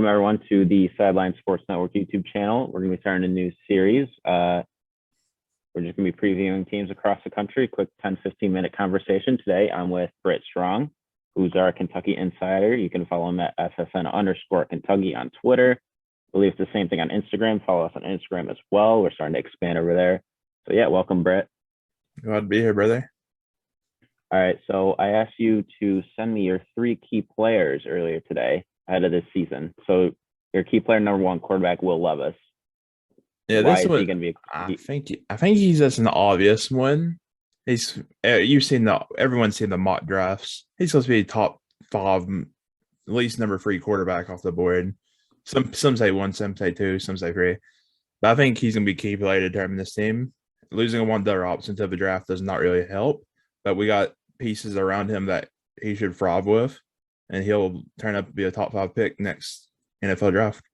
Welcome everyone to the Sideline Sports Network YouTube channel. We're going to be starting a new series. We're just going to be previewing teams across the country. Quick 10-15 minute conversation. Today, I'm with Britt Strong, who's our Kentucky insider. You can follow him at SSN_Kentucky on Twitter. I believe it's the same thing on Instagram. Follow us on Instagram as well. We're starting to expand over there. So yeah, welcome, Britt. Glad to be here, brother. All right, so I asked you to send me your 3 key players earlier today ahead of this season. So your key player number 1, quarterback Will Levis. Yeah, Why this is one he going to be? I think he's just an obvious one. He's everyone's seen the mock drafts. He's supposed to be top 5, at least number 3 quarterback off the board. Some say 1, some say 2, some say 3. But I think he's going to be key player to determine this team. Losing a Wanda Robinson to the draft does not really help, but we got pieces around him that he should thrive with, and he'll turn up to be a top 5 pick next NFL draft.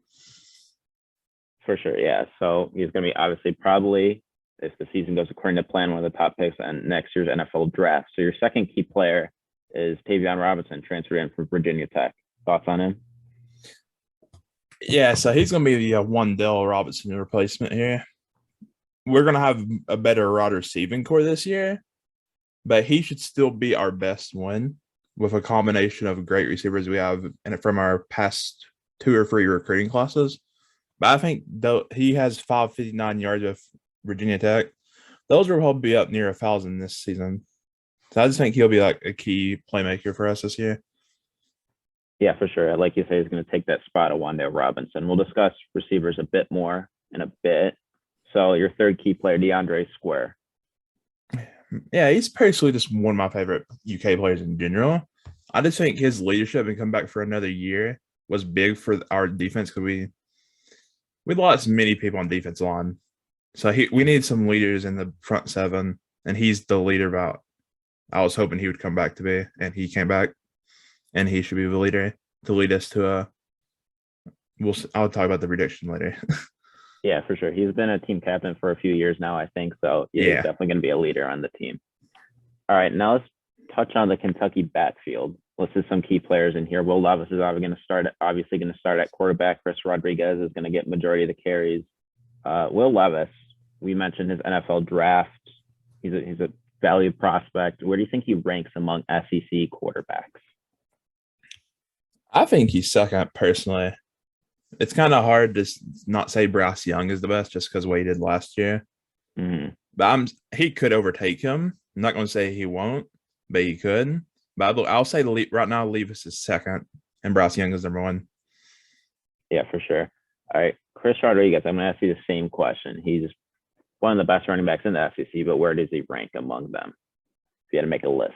For sure, yeah. So he's going to be obviously probably, if the season goes according to plan, one of the top picks on next year's NFL draft. So your second key player is Tavion Robinson, transferred in from Virginia Tech. Thoughts on him? Yeah, so he's going to be the Wandell Robinson replacement here. We're going to have a better wide receiving core this year, but he should still be our best one with a combination of great receivers we have from our past 2 or 3 recruiting classes. But I think though he has 559 yards with Virginia Tech, those will probably be up near 1,000 this season. So I just think he'll be like a key playmaker for us this year. Yeah, for sure. Like you say, he's going to take that spot of Wandale Robinson. We'll discuss receivers a bit more in a bit. So your third key player, DeAndre Square. Yeah, he's personally just one of my favorite UK players in general. I just think his leadership and come back for another year was big for our defense because we lost many people on defense line. So we need some leaders in the front 7, and he's the leader I was hoping he would come back to be, and he came back, and he should be the leader to lead us to I'll talk about the prediction later. Yeah, for sure. He's been a team captain for a few years now, I think. So yeah, he's definitely going to be a leader on the team. All right, now let's touch on the Kentucky backfield. Listed some key players in here. Will Levis is obviously going to start at quarterback. Chris Rodriguez is going to get majority of the carries. Will Levis, we mentioned his NFL draft. He's a valued prospect. Where do you think he ranks among SEC quarterbacks? I think he's second personally. It's kind of hard to not say Bryce Young is the best just because of what he did last year. Mm-hmm. But he could overtake him. I'm not going to say he won't, but he could. But I'll say right now, Levis is second, and Bryce Young is number 1. Yeah, for sure. All right, Chris Rodriguez, I'm going to ask you the same question. He's one of the best running backs in the SEC, but where does he rank among them if you had to make a list?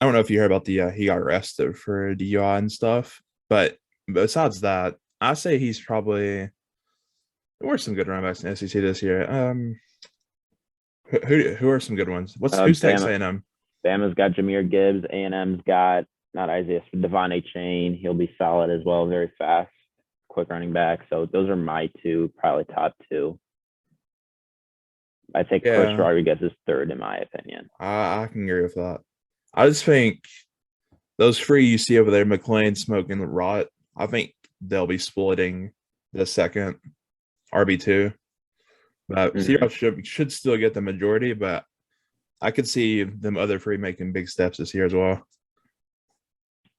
I don't know if you heard about he got arrested for DUI and stuff, but besides that, I say he's probably – there were some good running backs in the SEC this year. Who are some good ones? Who's Texas A&M? Bama's got Jahmyr Gibbs. A&M's got not Isaiah, Devontae Chain. He'll be solid as well, very fast, quick running back. So those are my 2, probably top 2. I think Chris Rodriguez is third in my opinion. I can agree with that. I just think those 3 you see over there, McLean, Smoke, and Rott, I think they'll be splitting the second RB2. But Seahawks should still get the majority, but I could see them other 3 making big steps this year as well.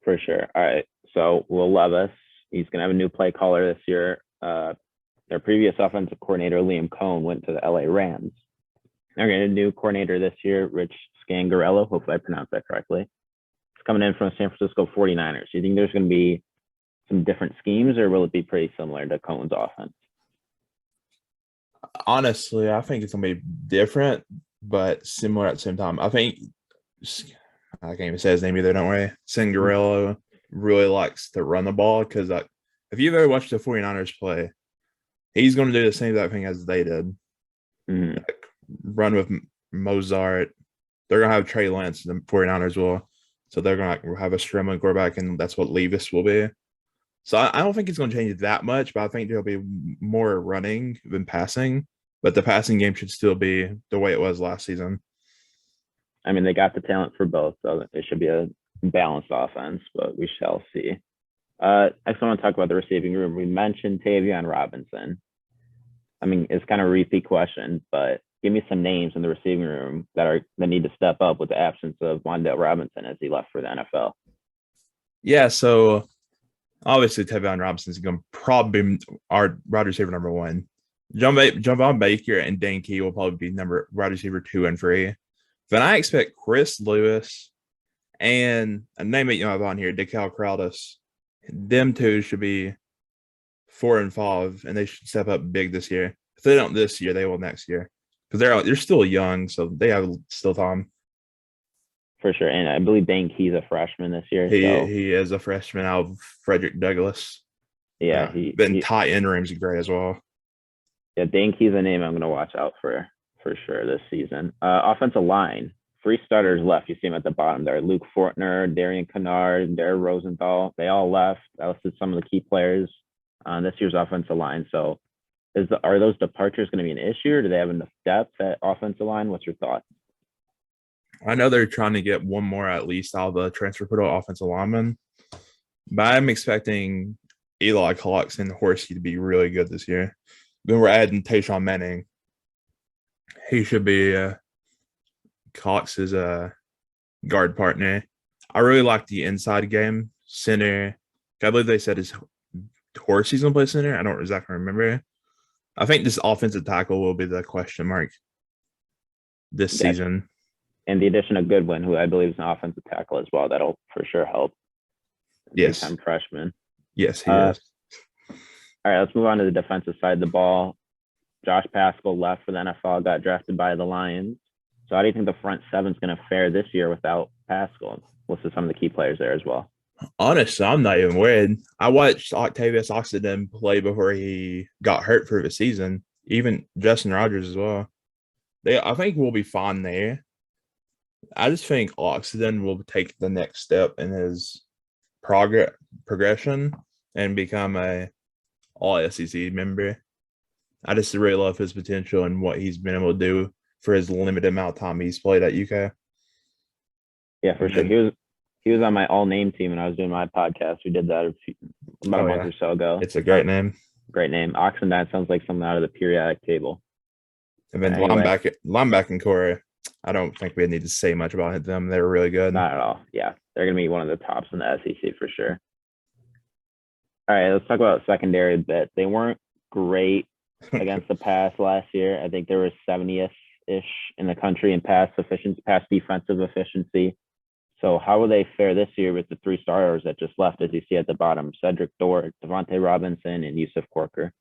For sure. All right. So Will Levis, he's going to have a new play caller this year. Their previous offensive coordinator, Liam Cohn, went to the LA Rams. They're getting a new coordinator this year, Rich Scangarello. Hopefully I pronounced that correctly. It's coming in from the San Francisco 49ers. Do you think there's going to be some different schemes, or will it be pretty similar to Cohn's offense? Honestly, I think it's going to be different, but similar at the same time. I think I can't even say his name either, don't worry. Scangarello really likes to run the ball because if you've ever watched the 49ers play, he's going to do the same thing as they did. Mm-hmm. Like, run with Mozart. They're going to have Trey Lance, the 49ers will. So they're going to have a scrambling quarterback, and that's what Levis will be. So I don't think it's going to change that much, but I think there'll be more running than passing. But the passing game should still be the way it was last season. I mean, they got the talent for both, so it should be a balanced offense, but we shall see. I just want to talk about the receiving room. We mentioned Tavion Robinson. I mean, it's kind of a repeat question, but give me some names in the receiving room that need to step up with the absence of Wan'Dale Robinson as he left for the NFL. Yeah, so obviously Tavion Robinson is going to probably be our wide receiver number one. Javon Baker and Dane Key will probably be wide receiver 2 and 3. Then I expect Chris Lewis and a name that you have on here, DeKal Crowdus. Them two should be 4 and 5, and they should step up big this year. If they don't this year, they will next year because they're still young, so they have still time. For sure, and I believe Dane Key's a freshman this year. He is a freshman out of Frederick Douglass. Yeah, tight end rooms are great as well. Yeah, Dane Key's a name I'm going to watch out for sure this season. Offensive line, 3 starters left. You see them at the bottom there: Luke Fortner, Darian Kennard, Darrell Rosenthal. They all left. I listed some of the key players on this year's offensive line. So, are those departures going to be an issue, or do they have enough depth at offensive line? What's your thoughts? I know they're trying to get one more at least out of the transfer portal offensive lineman, but I'm expecting Eli Cox and Horsey to be really good this year. Then we're adding Tayshawn Manning. He should be Cox's guard partner. I really like the inside game. Center, I believe they said is Horsey's going to play center. I don't exactly remember. I think this offensive tackle will be the question mark this season. And the addition of Goodwin, who I believe is an offensive tackle as well, that'll for sure help. Yes. Two-time freshman. Yes, he is. All right, let's move on to the defensive side of the ball. Josh Paschal left for the NFL, got drafted by the Lions. So how do you think the front seven is going to fare this year without Paschal? Listed some of the key players there as well. Honestly, I'm not even worried. I watched Octavius Oxenden play before he got hurt for the season. Even Justin Rogers as well. I think we'll be fine there. I just think Oxenden will take the next step in his progression and become a all-SEC member. I just really love his potential and what he's been able to do for his limited amount of time he's played at UK. Yeah, for sure. He was on my all-name team when I was doing my podcast. We did that about a month or so ago. It's a great name. Great name. Oxenden sounds like something out of the periodic table. And then linebacking core, I don't think we need to say much about them. They were really good. Not at all. Yeah, they're going to be one of the tops in the SEC for sure. All right, let's talk about secondary a bit. They weren't great against the pass last year. I think there was 70th-ish in the country in pass defensive efficiency. So how will they fare this year with the 3 starters that just left, as you see at the bottom? Cedric Dort, Devontae Robinson, and Yusuf Corker.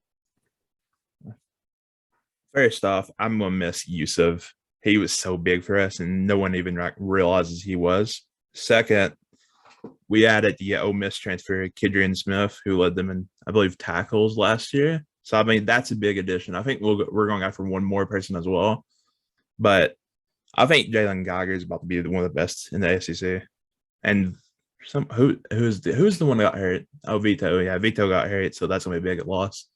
First off, I'm going to miss Yusuf. He was so big for us, and no one even realizes he was. Second, we added the Ole Miss transfer, Kidrian Smith, who led them in, I believe, tackles last year. So, I mean, that's a big addition. I think we're going after one more person as well. But I think Jalen Geiger is about to be one of the best in the SEC. And who's the one that got hurt? Oh, Vito. Yeah, Vito got hurt, so that's going to be a big loss.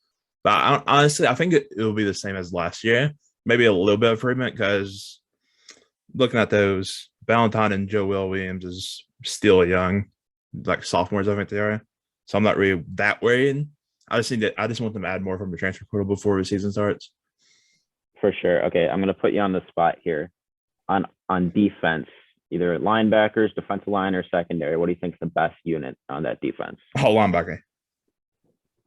But honestly, I think it will be the same as last year. Maybe a little bit of improvement because looking at those, Valentine and Joe Williams is still young, like sophomores, I think they are. So I'm not really that worried. I just want them to add more from the transfer portal before the season starts. For sure. Okay, I'm going to put you on the spot here. On defense, either linebackers, defensive line, or secondary, what do you think is the best unit on that defense? Oh, linebacker.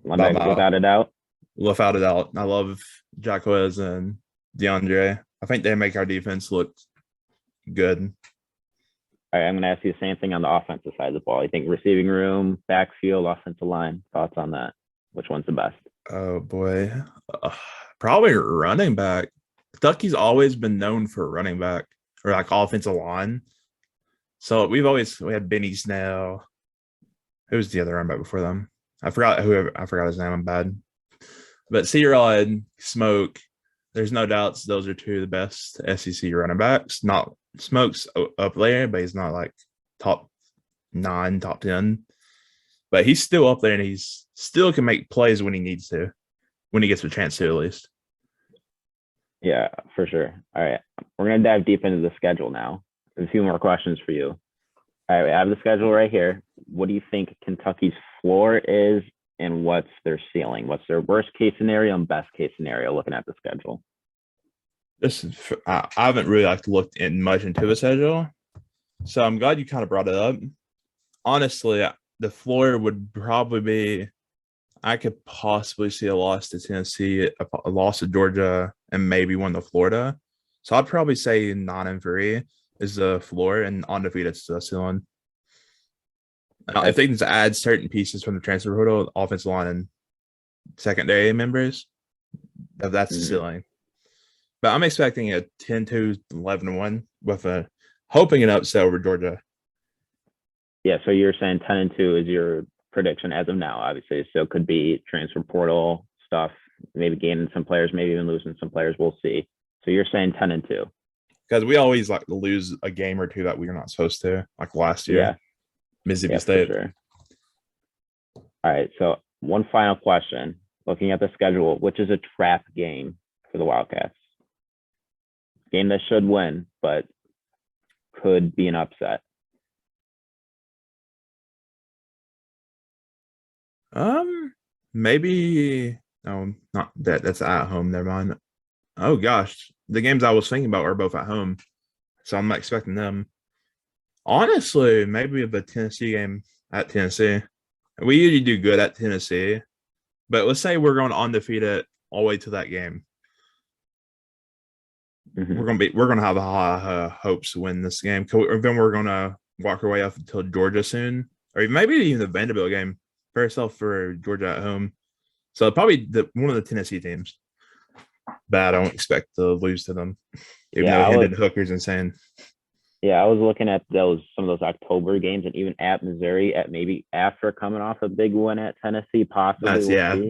Without a doubt? Without a doubt. I love Jacquez and DeAndre. I think they make our defense look good. All right, I'm going to ask you the same thing on the offensive side of the ball. You think receiving room, backfield, offensive line? Thoughts on that? Which one's the best? Oh, boy. Probably running back. Kentucky's always been known for running back or like offensive line. So we had Benny Snell. Who's the other running back before them? I forgot his name. I'm bad. But C-Rod, Smoke, there's no doubts those are 2 of the best SEC running backs. Not Smoke's up there, but he's not like top 9, top 10. But he's still up there, and he's still can make plays when he needs to, when he gets a chance to at least. Yeah, for sure. All right. We're going to dive deep into the schedule now. There's a few more questions for you. All right, I have the schedule right here. What do you think Kentucky's floor is, and what's their ceiling? What's their worst case scenario and best case scenario looking at the schedule? I haven't really looked in much into the schedule, so I'm glad you kind of brought it up. Honestly, the floor would probably be I could possibly see a loss to Tennessee, a loss to Georgia, and maybe one to Florida. So I'd probably say 9-3 is the floor, and undefeated is the ceiling. If they can add certain pieces from the transfer portal, offensive line and secondary members, that's the ceiling. But I'm expecting a 10-2, 11-1 with hoping an upset over Georgia. Yeah, so you're saying 10-2 is your prediction as of now, obviously. So it could be transfer portal stuff, maybe gaining some players, maybe even losing some players. We'll see. So you're saying 10-2. Because we always like to lose a game or two that we are not supposed to, like last year. Yeah. Mississippi State. Sure. All right. So one final question. Looking at the schedule, which is a trap game for the Wildcats? Game that should win, but could be an upset. Maybe no, not that. That's at home. Never mind. Oh gosh, the games I was thinking about are both at home, so I'm not expecting them. Honestly, maybe the Tennessee game at Tennessee. We usually do good at Tennessee, but let's say we're going undefeated all the way to that game. We're gonna have high hopes to win this game. Or then we're gonna walk our way up until Georgia soon, or maybe even the Vanderbilt game. First off for Georgia at home, so probably one of the Tennessee teams. But I don't expect to lose to them, even though Hendon Hooker's insane. Yeah, I was looking at some of those October games, and even at Missouri, at maybe after coming off a big win at Tennessee, possibly.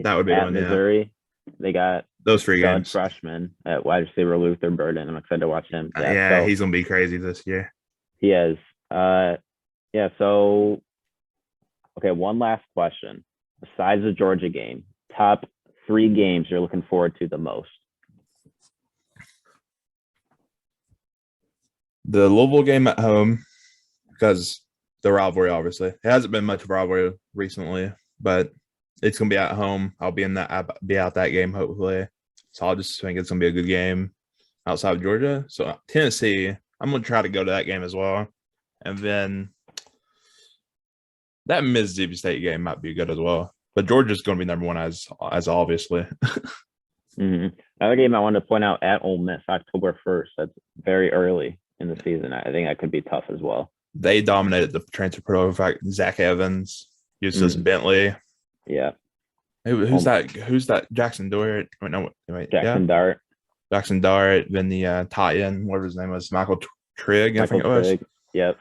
That would be at one. Missouri. They got those 3 games. Freshman at wide receiver Luther Burden. I'm excited to watch him. He's gonna be crazy this year. He is. So okay, one last question. Besides the Georgia game, top 3 games you're looking forward to the most? The Louisville game at home, because the rivalry, obviously. It hasn't been much of a rivalry recently, but it's going to be at home. I'll be out that game, hopefully. So I'll just think it's going to be a good game outside of Georgia. So Tennessee, I'm going to try to go to that game as well. And then that Mississippi State game might be good as well. But Georgia's going to be number one as obviously. Another game I wanted to point out at Ole Miss, October 1st. That's very early in the season. I think that could be tough as well. They dominated the transfer portal. In fact, Zach Evans, Eustace Bentley. Yeah. Who's that? Jackson Dart. Dart. Jackson Dart. Then the tight end, whatever his name was, Michael Trigg. I think it was. Yep.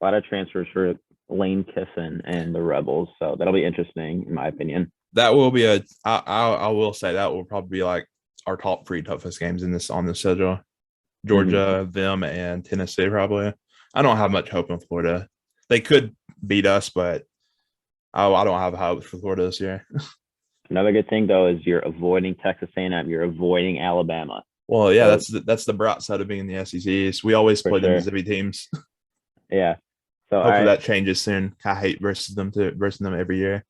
A lot of transfers for Lane Kiffin and the Rebels. So that'll be interesting, in my opinion. That will be I will say that will probably be like our top 3 toughest games on this schedule. Georgia, them, and Tennessee probably. I don't have much hope in Florida. They could beat us, but I don't have hope for Florida this year. Another good thing though is you're avoiding Texas A&M. You're avoiding Alabama. Well, yeah, that's the bright side of being in the SEC. So we always play the Mississippi teams. Yeah. So hopefully that changes soon. I hate versus them every year.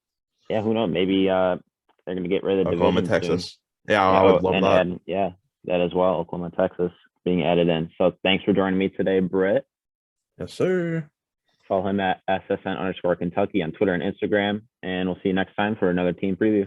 Yeah, who knows? Maybe they're going to get rid of the Oklahoma, Texas. Soon. Yeah, I would love that. That as well. Oklahoma, Texas being added in. So thanks for joining me today, Britt. Yes, sir. Follow him at SSN_Kentucky on Twitter and Instagram. And we'll see you next time for another team preview.